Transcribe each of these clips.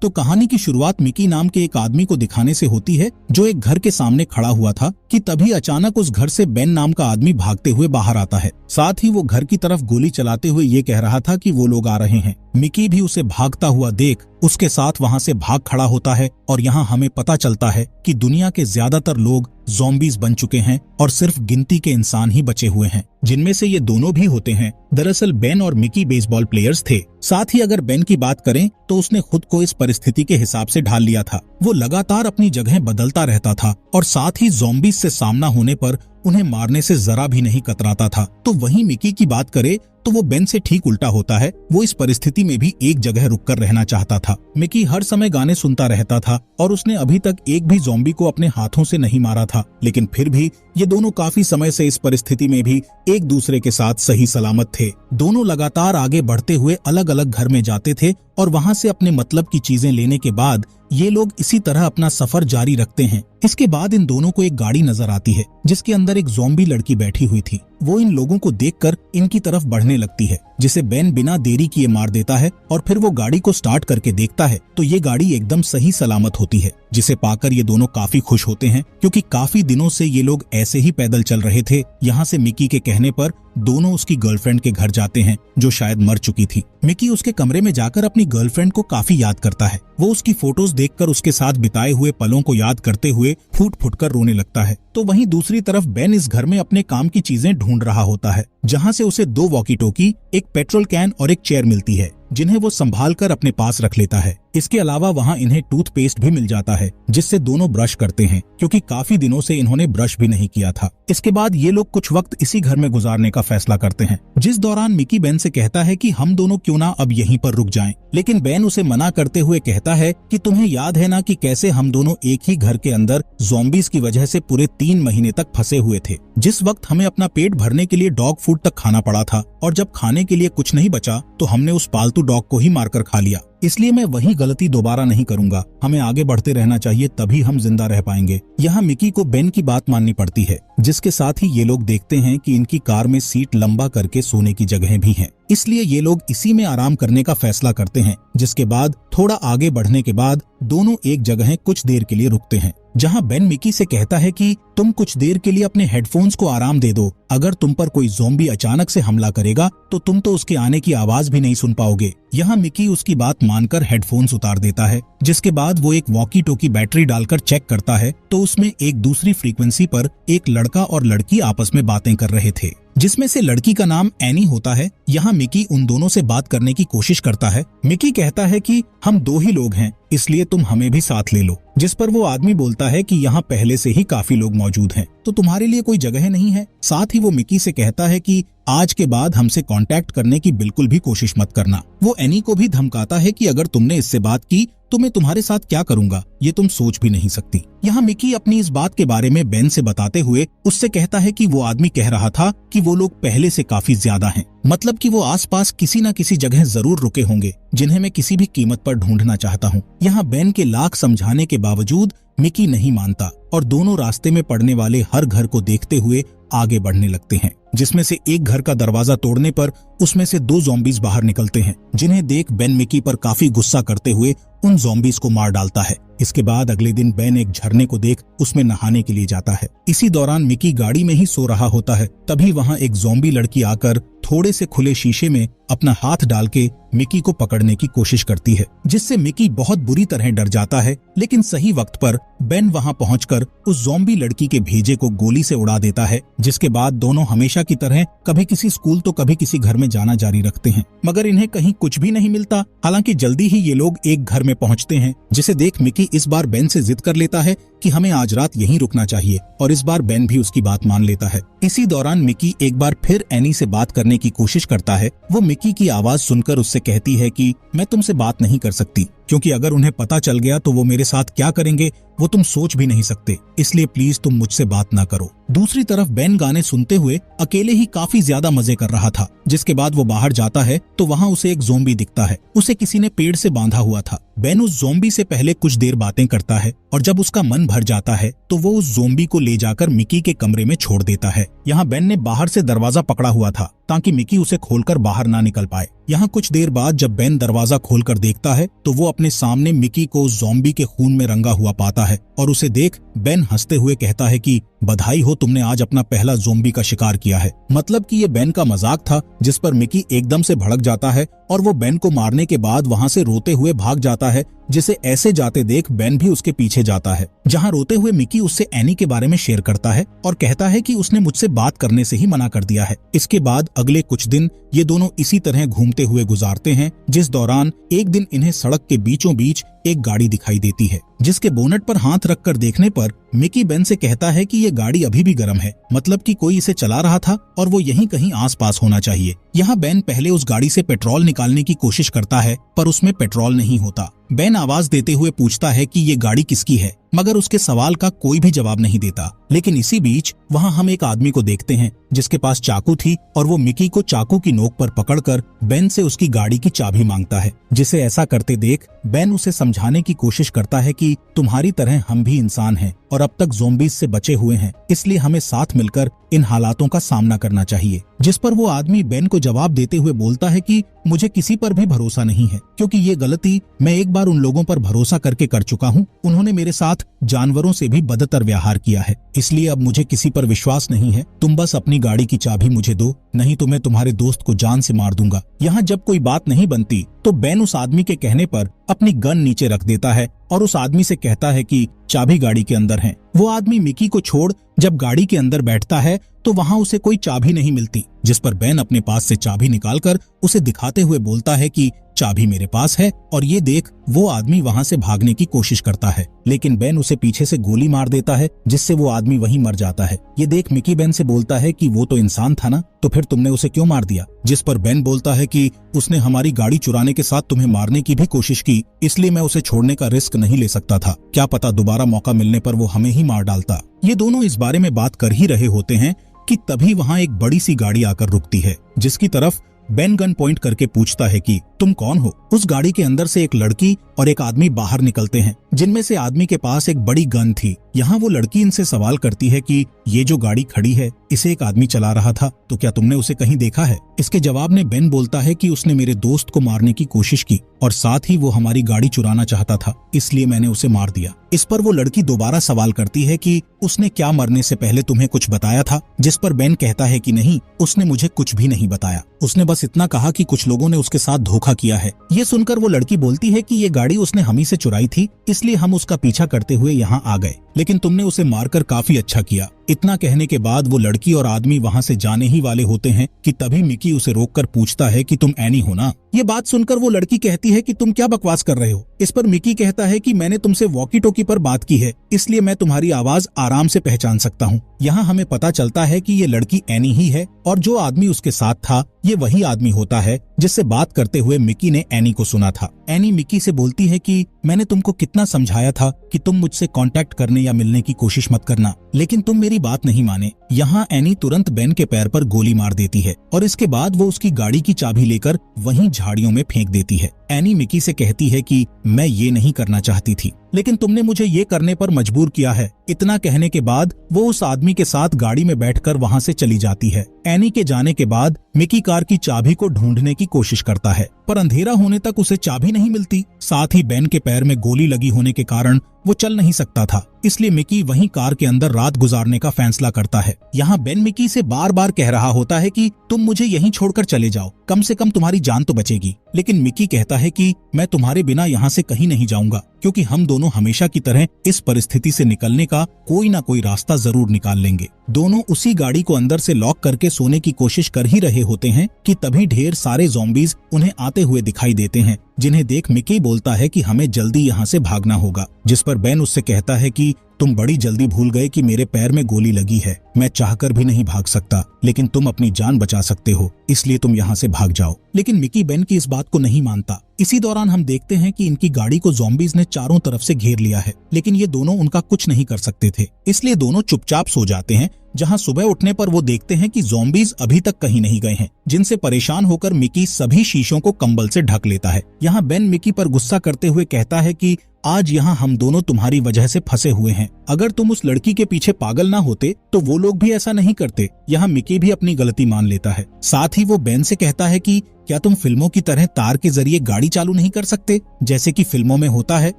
तो कहानी की शुरुआत मिकी नाम के एक आदमी को दिखाने से होती है जो एक घर के सामने खड़ा हुआ था कि तभी अचानक उस घर से बेन नाम का आदमी भागते हुए बाहर आता है। साथ ही वो घर की तरफ गोली चलाते हुए ये कह रहा था कि वो लोग आ रहे हैं। मिकी भी उसे भागता हुआ देख उसके साथ वहाँ से भाग खड़ा होता है और यहाँ हमें पता चलता है कि दुनिया के ज्यादातर लोग ज़ॉम्बीज बन चुके हैं और सिर्फ गिनती के इंसान ही बचे हुए हैं, जिनमें से ये दोनों भी होते हैं। दरअसल बेन और मिकी बेसबॉल प्लेयर्स थे। साथ ही अगर बेन की बात करें तो उसने खुद को इस परिस्थिति के हिसाब से ढाल लिया था। वो लगातार अपनी जगह बदलता रहता था और साथ ही ज़ॉम्बीज से सामना होने पर उन्हें मारने से जरा भी नहीं कतराता था। तो वहीं मिकी की बात करें तो वो बेन से ठीक उल्टा होता है। वो इस परिस्थिति में भी एक जगह रुककर रहना चाहता था। मिकी हर समय गाने सुनता रहता था और उसने अभी तक एक भी ज़ॉम्बी को अपने हाथों से नहीं मारा था, लेकिन फिर भी ये दोनों काफी समय से इस परिस्थिति में भी एक दूसरे के साथ सही सलामत थे। दोनों लगातार आगे बढ़ते हुए अलग अलग घर में जाते थे और वहाँ से अपने मतलब की चीजें लेने के बाद ये लोग इसी तरह अपना सफर जारी रखते हैं। इसके बाद इन दोनों को एक गाड़ी नजर आती है जिसके अंदर एक ज़ॉम्बी लड़की बैठी हुई थी। वो इन लोगों को देखकर इनकी तरफ बढ़ने लगती है, जिसे बेन बिना देरी किए मार देता है और फिर वो गाड़ी को स्टार्ट करके देखता है तो ये गाड़ी एकदम सही सलामत होती है, जिसे पाकर ये दोनों काफी खुश होते हैं क्योंकि काफी दिनों से ये लोग ऐसे ही पैदल चल रहे थे। यहाँ से मिकी के कहने पर दोनों उसकी गर्लफ्रेंड के घर जाते हैं जो शायद मर चुकी थी। मिकी उसके कमरे में जाकर अपनी गर्लफ्रेंड को काफी याद करता है। वो उसकी फोटोज देखकर उसके साथ बिताए हुए पलों को याद करते हुए फूट फूट कर रोने लगता है। तो वहीं दूसरी तरफ बेन इस घर में अपने काम की चीजें ढूंढ रहा होता है, जहाँ से उसे 2 वॉकी टॉकी, एक पेट्रोल कैन और एक चेयर मिलती है जिन्हें वो संभाल कर अपने पास रख लेता है। इसके अलावा वहाँ इन्हें टूथपेस्ट भी मिल जाता है जिससे दोनों ब्रश करते हैं क्योंकि काफी दिनों से इन्होंने ब्रश भी नहीं किया था। इसके बाद ये लोग कुछ वक्त इसी घर में गुजारने का फैसला करते हैं, जिस दौरान मिकी बेन से कहता है कि हम दोनों क्यों ना अब यहीं पर रुक जाएं। लेकिन बेन उसे मना करते हुए कहता है कि तुम्हें याद है ना कि कैसे हम दोनों एक ही घर के अंदर ज़ॉम्बीज की वजह से पूरे 3 महीने तक फंसे हुए थे, जिस वक्त हमें अपना पेट भरने के लिए डॉग फूड तक खाना पड़ा था और जब खाने के लिए कुछ नहीं बचा तो हमने उस पालतू डॉग को ही मारकर खा लिया। इसलिए मैं वही गलती दोबारा नहीं करूंगा। हमें आगे बढ़ते रहना चाहिए, तभी हम जिंदा रह पाएंगे। यहाँ मिकी को बेन की बात माननी पड़ती है, जिसके साथ ही ये लोग देखते हैं कि इनकी कार में सीट लंबा करके सोने की जगह भी है। इसलिए ये लोग इसी में आराम करने का फैसला करते हैं। जिसके बाद थोड़ा आगे बढ़ने के बाद दोनों एक जगह कुछ देर के लिए रुकते हैं, जहां बेन मिकी से कहता है कि तुम कुछ देर के लिए अपने हेडफोन्स को आराम दे दो। अगर तुम पर कोई ज़ॉम्बी अचानक से हमला करेगा तो तुम तो उसके आने की आवाज भी नहीं सुन पाओगे। यहाँ मिकी उसकी बात मानकर हेडफोन्स उतार देता है, जिसके बाद वो एक वॉकी टॉकी बैटरी डालकर चेक करता है तो उसमें एक दूसरी फ्रीक्वेंसी पर एक लड़का और लड़की आपस में बातें कर रहे थे, जिसमें से लड़की का नाम एनी होता है। यहाँ मिकी उन दोनों से बात करने की कोशिश करता है। मिकी कहता है कि हम 2 ही लोग हैं, इसलिए तुम हमें भी साथ ले लो, जिस पर वो आदमी बोलता है कि यहाँ पहले से ही काफी लोग मौजूद हैं, तो तुम्हारे लिए कोई जगह नहीं है। साथ ही वो मिकी से कहता है कि आज के बाद हमसे कांटेक्ट करने की बिल्कुल भी कोशिश मत करना। वो एनी को भी धमकाता है कि अगर तुमने इससे बात की तो मैं तुम्हारे साथ क्या करूंगा ये तुम सोच भी नहीं सकती। यहाँ मिकी अपनी इस बात के बारे में बेन से बताते हुए उससे कहता है कि वो आदमी कह रहा था कि वो लोग पहले से काफी ज्यादा हैं, मतलब कि वो आसपास किसी न किसी जगह जरूर रुके होंगे जिन्हें मैं किसी भी कीमत पर ढूंढना चाहता हूँ। यहाँ बेन के लाख समझाने के बावजूद मिकी नहीं मानता और दोनों रास्ते में पड़ने वाले हर घर को देखते हुए आगे बढ़ने लगते हैं, जिसमें से एक घर का दरवाजा तोड़ने पर उसमें से 2 ज़ॉम्बीज बाहर निकलते हैं, जिन्हें देख बेन मिकी पर काफी गुस्सा करते हुए उन ज़ॉम्बीज को मार डालता है। इसके बाद अगले दिन बेन एक झरने को देख उसमें नहाने के लिए जाता है। इसी दौरान मिकी गाड़ी में ही सो रहा होता है, तभी वहाँ एक ज़ॉम्बी लड़की आकर थोड़े से खुले शीशे में अपना हाथ डाल के मिकी को पकड़ने की कोशिश करती है, जिससे मिकी बहुत बुरी तरह डर जाता है। लेकिन सही वक्त पर बेन वहाँ पहुंचकर उस ज़ॉम्बी लड़की के भेजे को गोली से उड़ा देता है, जिसके बाद दोनों हमेशा की तरह कभी किसी स्कूल तो कभी किसी घर में जाना जारी रखते हैं, मगर इन्हें कहीं कुछ भी नहीं मिलता। हालांकि जल्दी ही ये लोग एक घर में पहुंचते हैं, जिसे देख मिकी इस बार बेन से जिद कर लेता है कि हमें आज रात यहीं रुकना चाहिए, और इस बार बेन भी उसकी बात मान लेता है। इसी दौरान मिकी एक बार फिर एनी से बात करने की कोशिश करता है। वो मिकी की आवाज सुनकर उससे कहती है कि मैं तुमसे बात नहीं कर सकती, क्योंकि अगर उन्हें पता चल गया तो वो मेरे साथ क्या करेंगे वो तुम सोच भी नहीं सकते, इसलिए प्लीज तुम मुझसे बात ना करो। दूसरी तरफ बेन गाने सुनते हुए अकेले ही काफी ज्यादा मजे कर रहा था। जिसके बाद वो बाहर जाता है तो वहाँ उसे एक ज़ॉम्बी दिखता है। उसे किसी ने पेड़ से बांधा हुआ था। बेन उस ज़ॉम्बी से पहले कुछ देर बातें करता है और जब उसका मन भर जाता है तो वो उस ज़ॉम्बी को ले जाकर मिकी के कमरे में छोड़ देता है। यहाँ बेन ने बाहर से दरवाजा पकड़ा हुआ था ताकि मिकी उसे खोलकर बाहर ना निकल पाए। यहाँ कुछ देर बाद जब बेन दरवाजा खोलकर देखता है तो वो अपने सामने मिकी को ज़ॉम्बी के खून में रंगा हुआ पाता है और उसे देख बेन हंसते हुए कहता है कि बधाई हो, तुमने आज अपना पहला ज़ॉम्बी का शिकार किया है। मतलब कि ये बेन का मजाक था, जिस पर मिकी एकदम से भड़क जाता है और वो बेन को मारने के बाद वहाँ से रोते हुए भाग जाता है, जिसे ऐसे जाते देख बेन भी उसके पीछे जाता है। जहाँ रोते हुए मिकी उससे एनी के बारे में शेयर करता है और कहता है कि उसने मुझसे बात करने से ही मना कर दिया है। इसके बाद अगले कुछ दिन ये दोनों इसी तरह घूमते हुए गुजारते हैं, जिस दौरान एक दिन इन्हें सड़क के बीचों बीच एक गाड़ी दिखाई देती है, जिसके बोनट पर हाथ रखकर देखने पर मिकी बेन से कहता है कि ये गाड़ी अभी भी गर्म है, मतलब कि कोई इसे चला रहा था और वो यहीं कहीं आसपास होना चाहिए। यहाँ बेन पहले उस गाड़ी से पेट्रोल निकालने की कोशिश करता है पर उसमें पेट्रोल नहीं होता। बेन आवाज देते हुए पूछता है कि ये गाड़ी किसकी है, मगर उसके सवाल का कोई भी जवाब नहीं देता। लेकिन इसी बीच वहाँ हम एक आदमी को देखते हैं जिसके पास चाकू थी और वो मिकी को चाकू की नोक पर पकड़कर बेन से उसकी गाड़ी की चाबी मांगता है, जिसे ऐसा करते देख बेन उसे समझाने की कोशिश करता है कि तुम्हारी तरह हम भी इंसान हैं और अब तक ज़ॉम्बीज़ से बचे हुए हैं, इसलिए हमें साथ मिलकर इन हालातों का सामना करना चाहिए। जिस पर वो आदमी बेन को जवाब देते हुए बोलता है कि मुझे किसी पर भी भरोसा नहीं है, क्योंकि ये गलती मैं एक बार उन लोगों पर भरोसा करके कर चुका हूँ। उन्होंने मेरे साथ जानवरों से भी बदतर व्यवहार किया है, इसलिए अब मुझे किसी पर विश्वास नहीं है। तुम बस अपनी गाड़ी की चाबी मुझे दो, नहीं तो मैं तुम्हारे दोस्त को जान से मार दूंगा। यहाँ जब कोई बात नहीं बनती तो बेन उस आदमी के कहने पर अपनी गन नीचे रख देता है और उस आदमी से कहता है कि चाबी गाड़ी के अंदर है। वो आदमी मिकी को छोड़ जब गाड़ी के अंदर बैठता है तो वहाँ उसे कोई चाबी नहीं मिलती, जिस पर बेन अपने पास से चाबी निकालकर उसे दिखाते हुए बोलता है कि चाबी मेरे पास है। और ये देख वो आदमी वहाँ से भागने की कोशिश करता है, लेकिन बेन उसे पीछे से गोली मार देता है, जिससे वो आदमी वहीं मर जाता है। ये देख मिकी बेन से बोलता है कि वो तो इंसान था ना, तो फिर तुमने उसे क्यों मार दिया? जिस पर बेन बोलता है कि उसने हमारी गाड़ी चुराने के साथ तुम्हें मारने की भी कोशिश की, इसलिए मैं उसे छोड़ने का रिस्क नहीं ले सकता था। क्या पता दोबारा मौका मिलने पर वो हमें ही मार डालता। ये दोनों इस बारे में बात कर ही रहे होते हैं कि तभी वहाँ एक बड़ी सी गाड़ी आकर रुकती है, जिसकी तरफ बेन गन पॉइंट करके पूछता है कि तुम कौन हो? उस गाड़ी के अंदर से एक लड़की और एक आदमी बाहर निकलते हैं, जिनमें से आदमी के पास एक बड़ी गन थी। यहाँ वो लड़की इनसे सवाल करती है कि ये जो गाड़ी खड़ी है इसे एक आदमी चला रहा था, तो क्या तुमने उसे कहीं देखा है? इसके जवाब में बेन बोलता है कि उसने मेरे दोस्त को मारने की कोशिश की और साथ ही वो हमारी गाड़ी चुराना चाहता था, इसलिए मैंने उसे मार दिया। इस पर वो लड़की दोबारा सवाल करती है कि उसने क्या मरने से पहले तुम्हें कुछ बताया था? जिस पर बेन कहता है कि नहीं, उसने मुझे कुछ भी नहीं बताया, उसने बस इतना कहा कि कुछ लोगों ने उसके साथ धोखा किया है। ये सुनकर वो लड़की बोलती है कि ये गाड़ी उसने हम ही से चुराई थी, इसलिए हम उसका पीछा करते हुए यहाँ आ गए, लेकिन तुमने उसे मारकर काफी अच्छा किया। इतना कहने के बाद वो लड़की और आदमी वहाँ से जाने ही वाले होते हैं कि तभी मिकी उसे रोककर पूछता है कि तुम एनी हो ना? ये बात सुनकर वो लड़की कहती है कि तुम क्या बकवास कर रहे हो? इस पर मिकी कहता है कि मैंने तुमसे वॉकी टॉकी पर बात की है, इसलिए मैं तुम्हारी आवाज आराम से पहचान सकता हूँ। यहाँ हमें पता चलता है कि ये लड़की एनी ही है और जो आदमी उसके साथ था ये वही आदमी होता है जिससे बात करते हुए मिकी ने एनी को सुना था। एनी मिकी से बोलती है कि मैंने तुमको कितना समझाया था कि तुम मुझसे कांटेक्ट करने या मिलने की कोशिश मत करना, लेकिन तुम मेरी बात नहीं माने। यहाँ एनी तुरंत बेन के पैर पर गोली मार देती है और इसके बाद वो उसकी गाड़ी की चाबी लेकर वहीं झाड़ियों में फेंक देती है। एनी मिकी से कहती है कि मैं ये नहीं करना चाहती थी, लेकिन तुमने मुझे ये करने पर मजबूर किया है। इतना कहने के बाद वो उस आदमी के साथ गाड़ी में बैठकर वहाँ से चली जाती है। एनी के जाने के बाद मिकी कार की चाबी को ढूंढने की कोशिश करता है, पर अंधेरा होने तक उसे चाबी नहीं मिलती। साथ ही बेन के पैर में गोली लगी होने के कारण वो चल नहीं सकता था, इसलिए मिकी वहीं कार के अंदर रात गुजारने का फैसला करता है। यहाँ बेन मिकी से बार बार कह रहा होता है कि तुम मुझे यहीं छोड़कर चले जाओ, कम से कम तुम्हारी जान तो बचेगी। लेकिन मिकी कहता है कि मैं तुम्हारे बिना यहाँ से कहीं नहीं जाऊंगा, क्योंकि हम दोनों हमेशा की तरह इस परिस्थिति से निकलने का कोई ना कोई रास्ता जरूर निकाल लेंगे। दोनों उसी गाड़ी को अंदर से लॉक करके सोने की कोशिश कर ही रहे होते हैं कि तभी ढेर सारे ज़ॉम्बीज उन्हें आते हुए दिखाई देते हैं, जिन्हें देख मिकी बोलता है कि हमें जल्दी यहाँ से भागना होगा। जिस पर बेन उससे कहता है कि तुम बड़ी जल्दी भूल गए कि मेरे पैर में गोली लगी है, मैं चाहकर भी नहीं भाग सकता, लेकिन तुम अपनी जान बचा सकते हो, इसलिए तुम यहाँ से भाग जाओ। लेकिन मिकी बेन की इस बात को नहीं मानता। इसी दौरान हम देखते हैं कि इनकी गाड़ी को ज़ॉम्बीज ने चारों तरफ से घेर लिया है, लेकिन ये दोनों उनका कुछ नहीं कर सकते थे, इसलिए दोनों चुपचाप सो जाते हैं। जहां सुबह उठने पर वो देखते हैं कि ज़ॉम्बीज अभी तक कहीं नहीं गए हैं, जिनसे परेशान होकर मिकी सभी शीशों को कंबल से ढक लेता है। यहाँ बेन मिकी पर गुस्सा करते हुए कहता है कि आज यहाँ हम दोनों तुम्हारी वजह से फंसे हुए हैं। अगर तुम उस लड़की के पीछे पागल ना होते तो वो लोग भी ऐसा नहीं करते। यहाँ मिकी भी अपनी गलती मान लेता है। साथ ही वो बेन से कहता है कि क्या तुम फिल्मों की तरह तार के जरिए गाड़ी चालू नहीं कर सकते जैसे कि फिल्मों में होता है।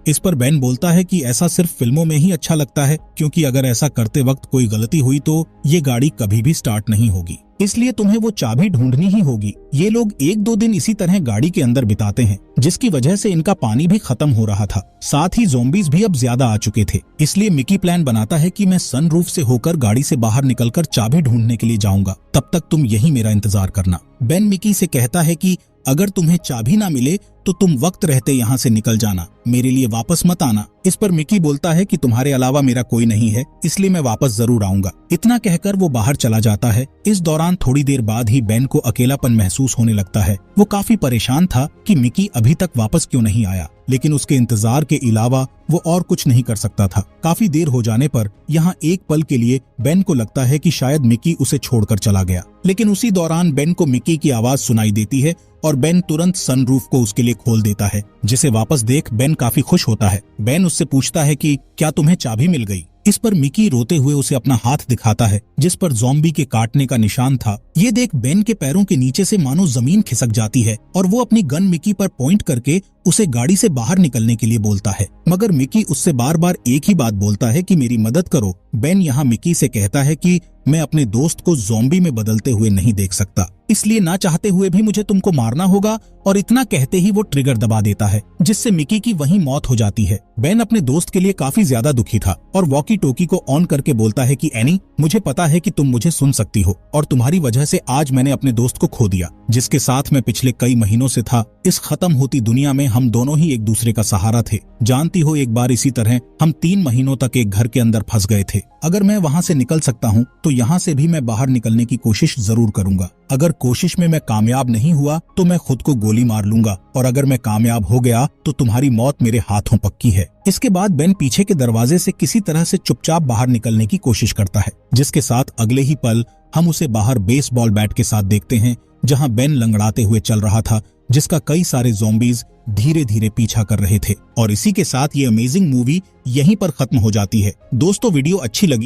इस पर बेन बोलता है कि ऐसा सिर्फ फिल्मों में ही अच्छा लगता है, क्योंकि अगर ऐसा करते वक्त कोई गलती हुई तो ये गाड़ी कभी भी स्टार्ट नहीं होगी, इसलिए तुम्हें वो चाबी ढूंढनी ही होगी। ये लोग 1-2 दिन इसी तरह गाड़ी के अंदर बिताते हैं, जिसकी वजह से इनका पानी भी खत्म हो रहा था। साथ ही ज़ॉम्बीज़ भी अब ज्यादा आ चुके थे, इसलिए मिकी प्लान बनाता है कि मैं सनरूफ से होकर गाड़ी से बाहर निकलकर चाबी ढूंढने के लिए जाऊंगा, तब तक तुम यही मेरा इंतजार करना। बेन मिकी से कहता है कि अगर तुम्हें चाबी ना मिले तो तुम वक्त रहते यहाँ से निकल जाना, मेरे लिए वापस मत आना। इस पर मिकी बोलता है कि तुम्हारे अलावा मेरा कोई नहीं है, इसलिए मैं वापस जरूर आऊंगा। इतना कहकर वो बाहर चला जाता है। इस दौरान थोड़ी देर बाद ही बेन को अकेलापन महसूस होने लगता है। वो काफी परेशान था कि मिकी अभी तक वापस क्यों नहीं आया, लेकिन उसके इंतजार के अलावा वो और कुछ नहीं कर सकता था। काफी देर हो जाने पर यहाँ एक पल के लिए बेन को लगता है कि शायद मिकी उसे छोड़कर चला गया, लेकिन उसी दौरान बेन को मिकी की आवाज सुनाई देती है और बेन तुरंत सनरूफ को उसके लिए खोल देता है, जिसे वापस देख बेन काफी खुश होता है। बेन उससे पूछता है कि क्या तुम्हें चाबी मिल गई। इस पर मिकी रोते हुए उसे अपना हाथ दिखाता है, जिस पर ज़ॉम्बी के काटने का निशान था। ये देख बेन के पैरों के नीचे से मानो जमीन खिसक जाती है और वो अपनी गन मिकी पर पॉइंट करके उसे गाड़ी से बाहर निकलने के लिए बोलता है, मगर मिकी उससे बार बार एक ही बात बोलता है कि मेरी मदद करो। बेन यहाँ मिकी से कहता है कि मैं अपने दोस्त को ज़ॉम्बी में बदलते हुए नहीं देख सकता, इसलिए ना चाहते हुए भी मुझे तुमको मारना होगा। और इतना कहते ही वो ट्रिगर दबा देता है, जिससे मिकी की वहीं मौत हो जाती है। बेन अपने दोस्त के लिए काफी ज्यादा दुखी था और वॉकी टोकी को ऑन करके बोलता है कि एनी, मुझे पता है कि तुम मुझे सुन सकती हो और तुम्हारी वजह से आज मैंने अपने दोस्त को खो दिया, जिसके साथ मैं पिछले कई महीनों से था। इस खत्म होती दुनिया में हम दोनों ही एक दूसरे का सहारा थे। जानती हो, एक बार इसी तरह हम 3 महीनों तक एक घर के अंदर फंस गए थे। अगर मैं वहाँ से निकल सकता हूँ तो यहाँ से भी मैं बाहर निकलने की कोशिश जरूर करूंगा। अगर कोशिश में मैं कामयाब नहीं हुआ तो मैं खुद को गोली मार लूंगा, और अगर मैं कामयाब हो गया तो तुम्हारी मौत मेरे हाथों पक्की है। इसके बाद बेन पीछे के दरवाजे से किसी तरह से चुपचाप बाहर निकलने की कोशिश करता है, जिसके साथ अगले ही पल हम उसे बाहर बेसबॉल बैट के साथ देखते हैं, जहां बेन लंगड़ाते हुए चल रहा था, जिसका कई सारे ज़ॉम्बीज धीरे धीरे पीछा कर रहे थे। और इसी के साथ ये अमेजिंग मूवी यहीं पर खत्म हो जाती है। दोस्तों, वीडियो अच्छी लगी